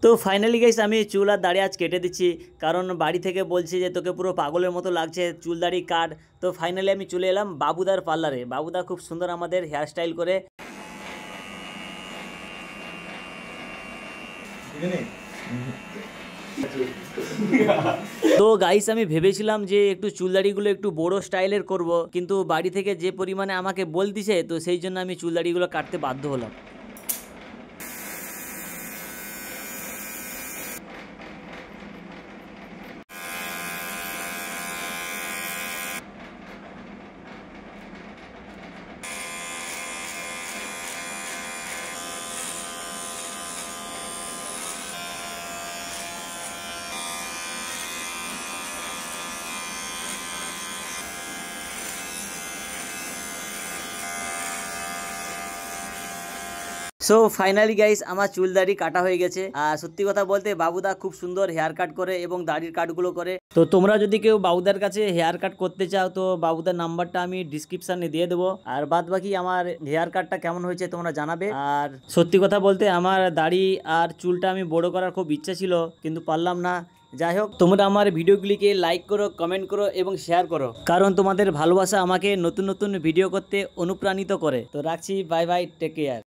তো finally guys আমি চুল আর দাড়ি আজ কেটে দিচ্ছি, কারণ বাড়ি থেকে বলছে যে তোকে পুরো পাগলের মতো লাগছে, চুল দাড়ি কাট। তো ফাইনালি আমি চলে এলাম বাবুদার পার্লারে। বাবুদা খুব সুন্দর আমাদের হেয়ার স্টাইল করে। তো গাইস আমি ভেবেছিলাম যে একটু চুল দাড়িগুলো একটু বড় স্টাইলের করব, কিন্তু বাড়ি থেকে যে পরিমাণে আমাকে বলতিছে, তো সেই জন্য আমি চুল দাড়িগুলো কাটতে বাধ্য হলাম। সো ফাইনালি গাইস আমার চুল দাড়ি কাটা হয়ে গেছে। আর সত্যি কথা বলতে বাবুদা খুব সুন্দর হেয়ার কাট করে এবং দাড়ির কাটগুলো করে। তো তোমরা যদি কেউ বাবুদার কাছে হেয়ার কাট করতে চাও, তো বাবুদার নাম্বারটা আমি ডিসক্রিপশনে দিয়ে দেবো। আর বাদ বাকি আমার হেয়ার কাটটা কেমন হয়েছে তোমরা জানাবে। আর সত্যি কথা বলতে আমার দাড়ি আর চুলটা আমি বড় করার খুব ইচ্ছা ছিল, কিন্তু পারলাম না। যাই হোক, তোমরা আমার ভিডিওগুলিকে লাইক করো, কমেন্ট করো এবং শেয়ার করো, কারণ তোমাদের ভালোবাসা আমাকে নতুন নতুন ভিডিও করতে অনুপ্রাণিত করে। তো রাখছি, বাই বাই, টেক কেয়ার।